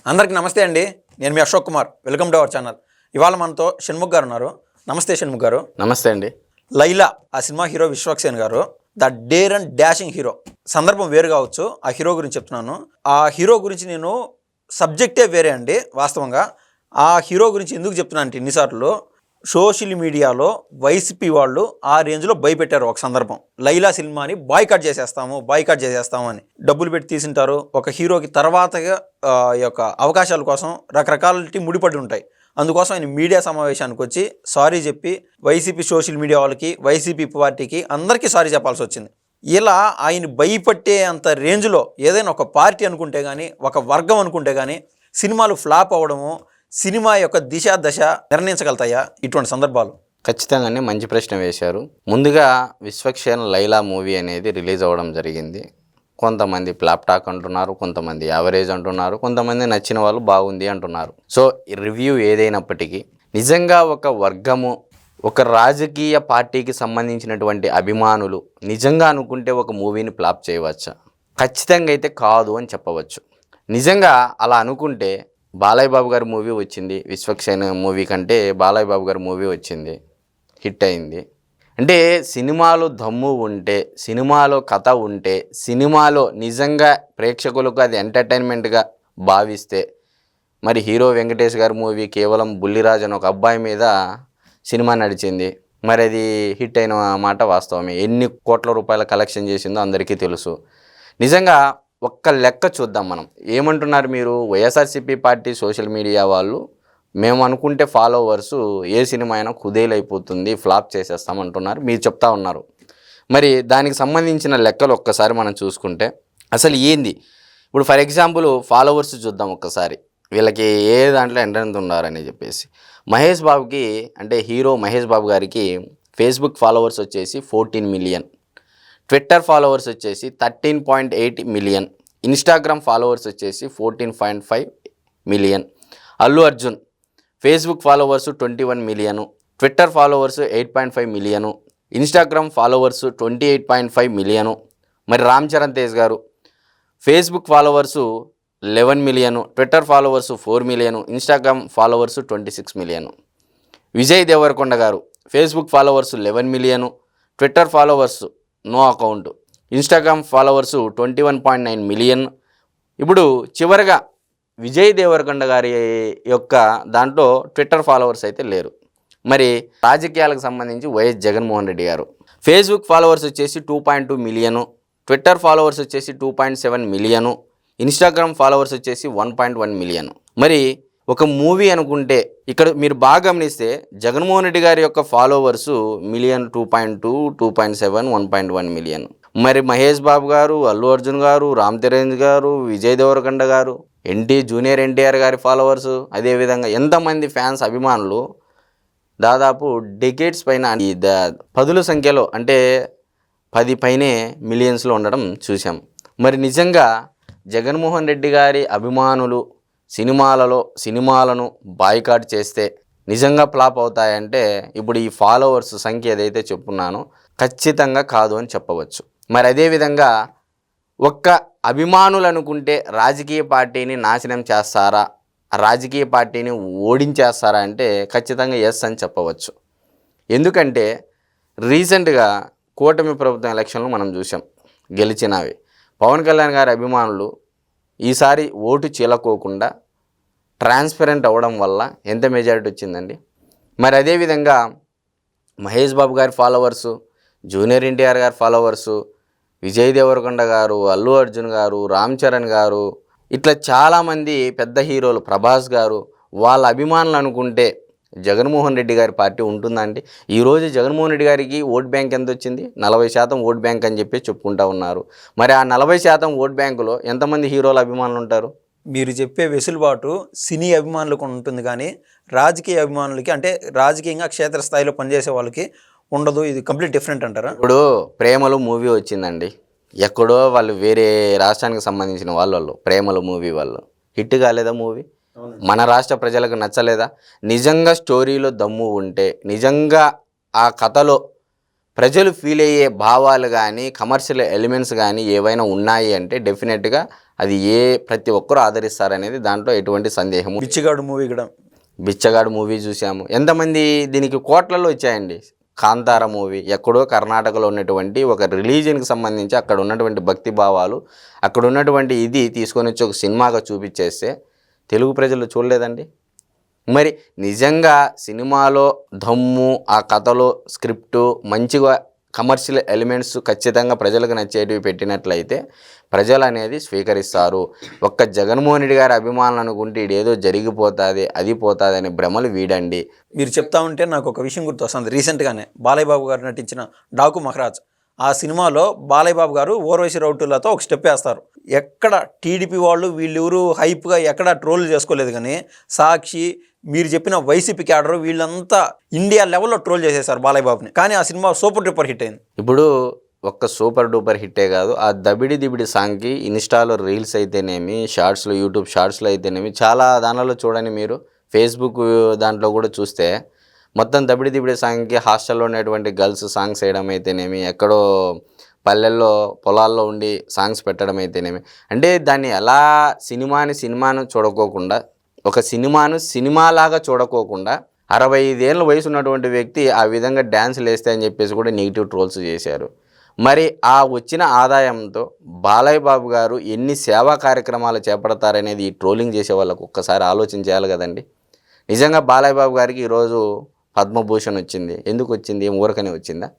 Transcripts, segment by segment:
అందరికీ నమస్తే అండి. నేను మీ Ashok Kumar. Welcome to our channel. ఇవాళ మనతో షణ్ముఖ్ గారు ఉన్నారు. నమస్తే షణ్ముఖ్ గారు. నమస్తే అండి. లైలా ఆ సినిమా హీరో విశ్వక్సేన్ గారు the dare and dashing hero. సందర్భం వేరు కావచ్చు, ఆ హీరో గురించి చెప్తున్నాను. ఆ హీరో గురించి నేను సబ్జెక్టే వేరే అండి. వాస్తవంగా ఆ హీరో గురించి ఎందుకు చెప్తున్నాను అంటే ఎన్నిసార్లు సోషల్ మీడియాలో వైసీపీ వాళ్ళు ఆ రేంజ్లో భయపెట్టారు. ఒక సందర్భం లైలా సినిమాని బాయ్కాట్ చేసేస్తాము అని డబ్బులు పెట్టి తీసింటారు. ఒక హీరోకి తర్వాత యొక్క అవకాశాల కోసం రకరకాలిటీ ముడిపడి ఉంటాయి. అందుకోసం ఆయన మీడియా సమావేశానికి వచ్చి సారీ చెప్పి వైసీపీ సోషల్ మీడియా వాళ్ళకి, వైసీపీ పార్టీకి అందరికీ సారీ చెప్పాల్సి వచ్చింది. ఇలా ఆయన భయపట్టే అంత రేంజ్లో ఏదైనా ఒక పార్టీ అనుకుంటే కానీ, ఒక వర్గం అనుకుంటే కానీ సినిమాలు ఫ్లాప్ అవ్వడము, సినిమా యొక్క దిశ దశ నిర్ణయించగలుగుతాయా ఇటువంటి సందర్భాలు? ఖచ్చితంగానే మంచి ప్రశ్న వేశారు. ముందుగా విశ్వక్సేన్ లైలా మూవీ అనేది రిలీజ్ అవ్వడం జరిగింది. కొంతమంది ఫ్లాప్ టాక్ అంటున్నారు, కొంతమంది యావరేజ్ అంటున్నారు, కొంతమంది నచ్చిన వాళ్ళు బాగుంది అంటున్నారు. సో రివ్యూ ఏదైనప్పటికీ నిజంగా ఒక వర్గము, ఒక రాజకీయ పార్టీకి సంబంధించినటువంటి అభిమానులు నిజంగా అనుకుంటే ఒక మూవీని ఫ్లాప్ చేయవచ్చా? ఖచ్చితంగా అయితే కాదు అని చెప్పవచ్చు. నిజంగా అలా అనుకుంటే బాలయ్య బాబు గారి మూవీ వచ్చింది, విశ్వక్సేన్ మూవీ కంటే బాలయ్య బాబు గారి మూవీ వచ్చింది, హిట్ అయింది. అంటే సినిమాలో దమ్ము ఉంటే, సినిమాలో కథ ఉంటే, సినిమాలో నిజంగా ప్రేక్షకులకు అది ఎంటర్టైన్మెంట్గా భావిస్తే, మరి హీరో వెంకటేష్ గారి మూవీ కేవలం బుల్లిరాజ్ అని ఒక అబ్బాయి మీద సినిమా నడిచింది. మరి అది హిట్ అయిన మాట వాస్తవమే. ఎన్ని కోట్ల రూపాయల కలెక్షన్ చేసిందో అందరికీ తెలుసు. నిజంగా ఒక్క లెక్క చూద్దాం మనం. ఏమంటున్నారు మీరు? వైఎస్ఆర్సీపీ పార్టీ సోషల్ మీడియా వాళ్ళు మేము అనుకుంటే ఫాలోవర్సు ఏ సినిమా అయినా కుదేలైపోతుంది, ఫ్లాప్ చేసేస్తామంటున్నారు, మీరు చెప్తా ఉన్నారు. మరి దానికి సంబంధించిన లెక్కలు ఒక్కసారి మనం చూసుకుంటే అసలు ఏంది? ఇప్పుడు ఫర్ ఎగ్జాంపుల్ ఫాలోవర్స్ చూద్దాం ఒక్కసారి. వీళ్ళకి ఏ దాంట్లో ఎంత ఉన్నారని చెప్పేసి. మహేష్ బాబుకి, అంటే హీరో మహేష్ బాబు గారికి ఫేస్బుక్ ఫాలోవర్స్ వచ్చేసి 14 మిలియన్, ట్విట్టర్ ఫాలోవర్స్ వచ్చేసి 13.8 మిలియన్, ఇన్స్టాగ్రామ్ ఫాలోవర్స్ వచ్చేసి 14.5 million. Allu Arjun Facebook followers 21 million, Twitter followers 8.5 million, Instagram followers 28.5 million. మరి రామ్ చరణ్ తేజ్ గారు Facebook followers 11 million, Twitter followers 4 million, Instagram followers 26 million. Vijay Deverakonda గారు Facebook followers 11 million, Twitter followers no account, Instagram followers 21.9 million. ఇప్పుడు చివరిగా విజయ్ దేవరకొండ గారి యొక్క దాంట్లో Twitter followers అయితే లేరు. మరి రాజకీయాలకు సంబంధించి వైఎస్ జగన్మోహన్ రెడ్డి గారు ఫేస్బుక్ ఫాలోవర్స్ వచ్చేసి 2.2 మిలియను, ట్విట్టర్ ఫాలోవర్స్ వచ్చేసి 2.7 మిలియను, ఇన్స్టాగ్రామ్ ఫాలోవర్స్ వచ్చేసి 1.1 మిలియన్. మరి ఒక మూవీ అనుకుంటే ఇక్కడ మీరు బాగా గమనిస్తే జగన్మోహన్ రెడ్డి గారి యొక్క ఫాలోవర్సు మిలియన్, 2.2, 2.7, 1.1 మిలియన్. మరి మహేష్ బాబు గారు, అల్లు అర్జున్ గారు, రామ్ చరణ్ గారు, విజయ్ దేవరకొండ గారు, జూనియర్ ఎన్టీఆర్ గారి ఫాలోవర్సు, అదేవిధంగా ఎంతమంది ఫ్యాన్స్, అభిమానులు దాదాపు డెకేడ్స్ పైన పదుల సంఖ్యలో, అంటే 10 పైనే మిలియన్స్లో ఉండడం చూసాం. మరి నిజంగా జగన్మోహన్ రెడ్డి గారి అభిమానులు సినిమాలను బాయ్కాట్ చేస్తే నిజంగా ఫ్లాప్ అవుతాయంటే ఇప్పుడు ఈ ఫాలోవర్స్ సంఖ్య ఏదైతే చెప్పున్నానో ఖచ్చితంగా కాదు అని చెప్పవచ్చు. మరి అదేవిధంగా ఒక్క అభిమానులు అనుకుంటే రాజకీయ పార్టీని నాశనం చేస్తారా, రాజకీయ పార్టీని ఓడించేస్తారా అంటే ఖచ్చితంగా ఎస్ అని చెప్పవచ్చు. ఎందుకంటే రీసెంట్గా కూటమి ప్రభుత్వం ఎలక్షన్లు మనం చూసాం, గెలిచినవి. పవన్ కళ్యాణ్ గారి అభిమానులు ఈసారి ఓటు చీలకోకుండా ట్రాన్స్పరెంట్ అవ్వడం వల్ల ఎంత మెజారిటీ వచ్చిందండి. మరి అదేవిధంగా మహేష్ బాబు గారి ఫాలోవర్సు, జూనియర్ ఎన్టీఆర్ గారి ఫాలోవర్సు, విజయ్ దేవరకొండ గారు, అల్లు అర్జున్ గారు, రామ్ చరణ్ గారు, ఇట్లా చాలామంది పెద్ద హీరోలు, ప్రభాస్ గారు, వాళ్ళ అభిమానులు అనుకుంటే జగన్మోహన్ రెడ్డి గారి పార్టీ ఉంటుందండి. ఈరోజు జగన్మోహన్ రెడ్డి గారికి ఓట్ బ్యాంక్ ఎంత వచ్చింది? 40% ఓట్ బ్యాంక్ అని చెప్పి చెప్పుకుంటూ ఉన్నారు. మరి ఆ 40% ఓట్ బ్యాంకులో ఎంతమంది హీరోల అభిమానులు ఉంటారు? మీరు చెప్పే వెసులుబాటు సినీ అభిమానులకు ఉంటుంది, కానీ రాజకీయ అభిమానులకి, అంటే రాజకీయంగా క్షేత్రస్థాయిలో పనిచేసే వాళ్ళకి ఉండదు. ఇది కంప్లీట్ డిఫరెంట్ అంటారా? ఇప్పుడు ప్రేమలు మూవీ వచ్చిందండి, ఎక్కడో వాళ్ళు వేరే రాష్ట్రానికి సంబంధించిన వాళ్ళు ప్రేమలు మూవీ వాళ్ళు హిట్ కాలేదా మూవీ? మన రాష్ట్ర ప్రజలకు నచ్చలేదా? నిజంగా స్టోరీలో దమ్ము ఉంటే, నిజంగా ఆ కథలో ప్రజలు ఫీల్ అయ్యే భావాలు కానీ, కమర్షియల్ ఎలిమెంట్స్ కానీ ఏవైనా ఉన్నాయి అంటే డెఫినెట్గా అది ప్రతి ఒక్కరూ ఆదరిస్తారనేది దాంట్లో ఎటువంటి సందేహము. బిచ్చిగాడు మూవీ కూడా, బిచ్చగాడు మూవీ చూసాము, ఎంతమంది దీనికి కోట్లలో వచ్చాయండి. కాంతార మూవీ ఎక్కడో కర్ణాటకలో ఉన్నటువంటి ఒక రిలీజియన్కి సంబంధించి అక్కడ ఉన్నటువంటి భక్తి భావాలు, అక్కడ ఉన్నటువంటి ఇది తీసుకొని వచ్చి ఒక సినిమాగా చూపించేస్తే తెలుగు ప్రజలు చూడలేదండి. మరి నిజంగా సినిమాలో దమ్ము, ఆ కథలో స్క్రిప్టు మంచిగా కమర్షియల్ ఎలిమెంట్స్ ఖచ్చితంగా ప్రజలకు నచ్చేటివి పెట్టినట్లయితే ప్రజలు అనేది స్వీకరిస్తారు. ఒక్క జగన్మోహన్ రెడ్డి గారి అభిమానులు అనుకుంటే ఇదేదో జరిగిపోతుంది, అది పోతుంది అనే భ్రమలు వీడండి. మీరు చెప్తా ఉంటే నాకు ఒక విషయం గుర్తొస్తుంది. రీసెంట్గానే బాలయ్య బాబు గారు నటించిన డాకు మహారాజ్, ఆ సినిమాలో బాలయ్య బాబు గారు ఓర్వశి రౌతులతో ఒక స్టెప్ వేస్తారు. ఎక్కడ టీడీపీ వాళ్ళు వీళ్ళెవరు హైప్గా ఎక్కడ ట్రోల్ చేసుకోలేదు, కానీ సాక్షి, మీరు చెప్పిన వైసీపీ క్యాడర్ వీళ్ళంతా ఇండియా లెవెల్లో ట్రోల్ చేసేసారు బాలయ్య బాబుని. కానీ ఆ సినిమా సూపర్ డూపర్ హిట్ అయింది. ఇప్పుడు ఒక్క సూపర్ డూపర్ హిట్టే కాదు, ఆ దబిడి దిబిడి సాంగ్కి ఇన్స్టాలో రీల్స్ అయితేనేమి, షార్ట్స్లో, యూట్యూబ్ షార్ట్స్లో అయితేనేమి, చాలా దానిలో చూడండి మీరు, ఫేస్బుక్ దాంట్లో కూడా చూస్తే మొత్తం దబిడి దిబిడి సాంగ్కి హాస్టల్లో ఉన్నటువంటి గర్ల్స్ సాంగ్స్ వేయడం అయితేనేమి, ఎక్కడో పల్లెల్లో పొలాల్లో ఉండి సాంగ్స్ పెట్టడం అయితేనేమి, అంటే దాన్ని ఎలా సినిమాను చూడకోకుండా, ఒక సినిమాలాగా చూడకోకుండా 65 ఏళ్ళ వయసు ఉన్నటువంటి వ్యక్తి ఆ విధంగా డ్యాన్సులు వేస్తే అని చెప్పేసి కూడా నెగిటివ్ ట్రోల్స్ చేశారు. మరి ఆ వచ్చిన ఆదాయంతో బాలయ్య బాబు గారు ఎన్ని సేవా కార్యక్రమాలు చేపడతారనేది ఈ ట్రోలింగ్ చేసే వాళ్ళకు ఒక్కసారి ఆలోచన చేయాలి కదండి. నిజంగా బాలయ్య బాబు గారికి ఈరోజు పద్మభూషణ్ వచ్చింది. ఎందుకు వచ్చింది? ఏం ఊరకనే వచ్చిందా?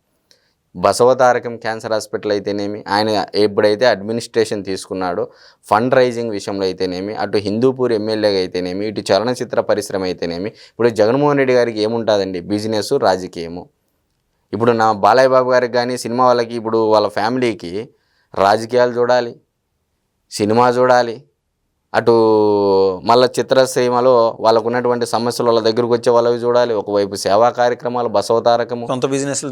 బసవతారకం క్యాన్సర్ హాస్పిటల్ అయితేనేమి, ఆయన ఎప్పుడైతే అడ్మినిస్ట్రేషన్ తీసుకున్నాడో ఫండ్ రైజింగ్ విషయంలో అయితేనేమి, అటు హిందూపూర్ ఎమ్మెల్యేగా అయితేనేమి, ఇటు చలనచిత్ర పరిశ్రమ అయితేనేమి, ఇప్పుడు జగన్మోహన్ రెడ్డి గారికి ఏముంటుందండి? బిజినెస్, రాజకీయము. ఇప్పుడు నా బాలయ్య బాబు గారికి కానీ సినిమా వాళ్ళకి, ఇప్పుడు వాళ్ళ ఫ్యామిలీకి రాజకీయాలు చూడాలి, సినిమా చూడాలి, అటు మళ్ళీ చిత్రసీమలో వాళ్ళకు ఉన్నటువంటి సమస్యలు వాళ్ళ దగ్గరకు వచ్చే వాళ్ళవి చూడాలి, ఒకవైపు సేవా కార్యక్రమాలు, బసవతారకము, సొంత బిజినెస్లు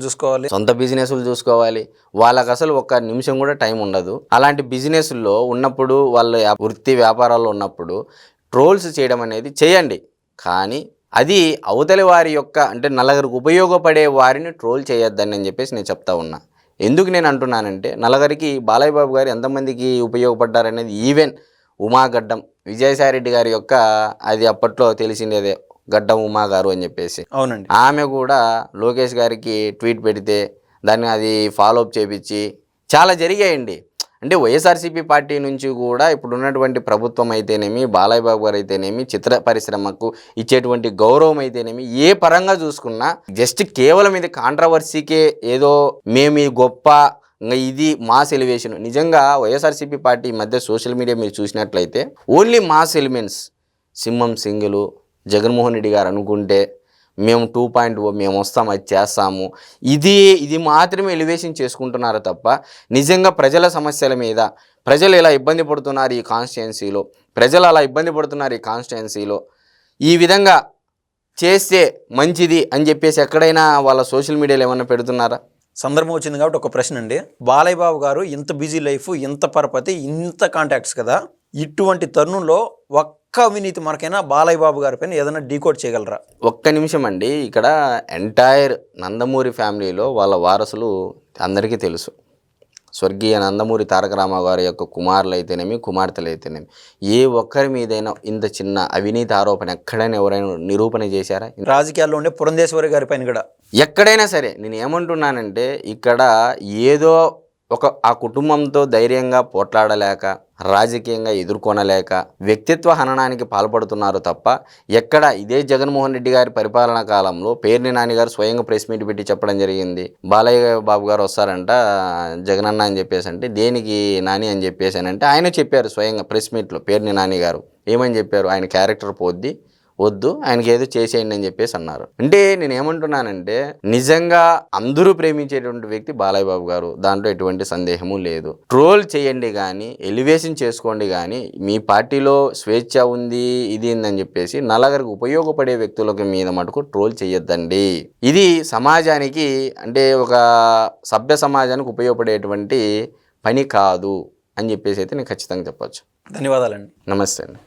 చూసుకోవాలి. వాళ్ళకి అసలు ఒక్క నిమిషం కూడా టైం ఉండదు. అలాంటి బిజినెస్లో ఉన్నప్పుడు, వాళ్ళ వృత్తి వ్యాపారాల్లో ఉన్నప్పుడు ట్రోల్స్ చేయడం అనేది చేయండి, కానీ అది అవతలి వారి యొక్క, అంటే నలుగురికి ఉపయోగపడే వారిని ట్రోల్ చేయొద్దని అని చెప్పేసి నేను చెప్తా ఉన్నా. ఎందుకు నేను అంటున్నానంటే, నలుగురికి బాలయ్య బాబు గారు ఎంతమందికి ఉపయోగపడ్డారనేది, ఈవెన్ ఉమాగడ్డం విజయసాయిరెడ్డి గారి యొక్క, అది అప్పట్లో తెలిసిందేదే, గడ్డం ఉమా గారు అని చెప్పేసి, అవునండి, ఆమె కూడా లోకేష్ గారికి ట్వీట్ పెడితే దాన్ని అది ఫాలోఅప్ చేపించి చాలా జరిగాయండి. అంటే వైఎస్ఆర్సీపీ పార్టీ నుంచి కూడా ఇప్పుడు ఉన్నటువంటి ప్రభుత్వం అయితేనేమి, బాలయ్య బాబు గారు అయితేనేమి, చిత్ర పరిశ్రమకు ఇచ్చేటువంటి గౌరవం అయితేనేమి, ఏ పరంగా చూసుకున్నా జస్ట్ కేవలం ఇది కాంట్రవర్సీకే, ఏదో మేము గొప్ప, ఇది మాస్ ఎలివేషన్. నిజంగా వైఎస్ఆర్సీపీ పార్టీ ఈ మధ్య సోషల్ మీడియా మీరు చూసినట్లయితే ఓన్లీ మాస్ ఎలిమెంట్స్, సింహం సింగులు, జగన్మోహన్ రెడ్డి గారు అనుకుంటే మేము 2.0 మేము వస్తాం, అది చేస్తాము, ఇది మాత్రమే ఎలివేషన్ చేసుకుంటున్నారు తప్ప నిజంగా ప్రజల సమస్యల మీద, ప్రజలు ఎలా ఇబ్బంది పడుతున్నారు ఈ కాన్స్టిట్యున్సీలో, ప్రజలు అలా ఇబ్బంది పడుతున్నారు ఈ కాన్స్టిట్యున్సీలో, ఈ విధంగా చేస్తే మంచిది అని చెప్పేసి ఎక్కడైనా వాళ్ళ సోషల్ మీడియాలో ఏమన్నా పెడుతున్నారా? సందర్భం వచ్చింది కాబట్టి ఒక ప్రశ్న అండి. బాలయ్య బాబు గారు ఇంత బిజీ లైఫ్, ఇంత పరపతి, ఇంత కాంటాక్ట్స్ కదా, ఇటువంటి తరుణంలో ఒక్క అవినీతి మనకైనా బాలయ్య బాబు గారి పైన ఏదైనా డీకోడ్ చేయగలరా? ఒక్క నిమిషం అండి. ఇక్కడ ఎంటైర్ నందమూరి ఫ్యామిలీలో వాళ్ళ వారసులు అందరికీ తెలుసు. స్వర్గీయ నందమూరి తారక రామారావు గారి యొక్క కుమారులు అయితేనేమి, కుమార్తెలు అయితేనేమి, ఏ ఒక్కరి మీదైనా ఇంత చిన్న అవినీతి ఆరోపణ ఎక్కడైనా ఎవరైనా నిరూపణ చేశారా? రాజకీయాల్లో ఉండే పురంధేశ్వరి గారి పైన కూడా ఎక్కడైనా సరే. నేను ఏమంటున్నానంటే, ఇక్కడ ఏదో ఆ కుటుంబంతో ధైర్యంగా పోట్లాడలేక, రాజకీయంగా ఎదుర్కొనలేక వ్యక్తిత్వ హననానికి పాల్పడుతున్నారు తప్ప, ఎక్కడ ఇదే జగన్మోహన్ రెడ్డి గారి పరిపాలనా కాలంలో పేర్ని నాని గారు స్వయంగా ప్రెస్ మీట్ పెట్టి చెప్పడం జరిగింది, బాలయ్య బాబు గారు వస్తారంట జగనన్న అని చెప్పేసి. అంటే దేనికి నాని అని చెప్పేసి అంటే ఆయన చెప్పారు స్వయంగా ప్రెస్ మీట్లో. పేర్ని నాని గారు ఏమని చెప్పారు? ఆయన క్యారెక్టర్ పోద్ది, వద్దు, ఆయనకి ఏదో చేసేయండి అని చెప్పేసి అన్నారు. అంటే నేను ఏమంటున్నానంటే, నిజంగా అందరూ ప్రేమించేటువంటి వ్యక్తి బాలయ్య బాబు గారు, దాంట్లో ఎటువంటి సందేహము లేదు. ట్రోల్ చేయండి కానీ, ఎలివేషన్ చేసుకోండి కానీ, మీ పార్టీలో స్వేచ్ఛ ఉంది, ఇది ఉందని చెప్పేసి నలుగురికి ఉపయోగపడే వ్యక్తులకు మీద మటుకు ట్రోల్ చేయొద్దండి. ఇది సమాజానికి, అంటే ఒక సభ్య సమాజానికి ఉపయోగపడేటువంటి పని కాదు అని చెప్పేసి అయితే నేను ఖచ్చితంగా చెప్పచ్చు. ధన్యవాదాలండి. నమస్తే అండి.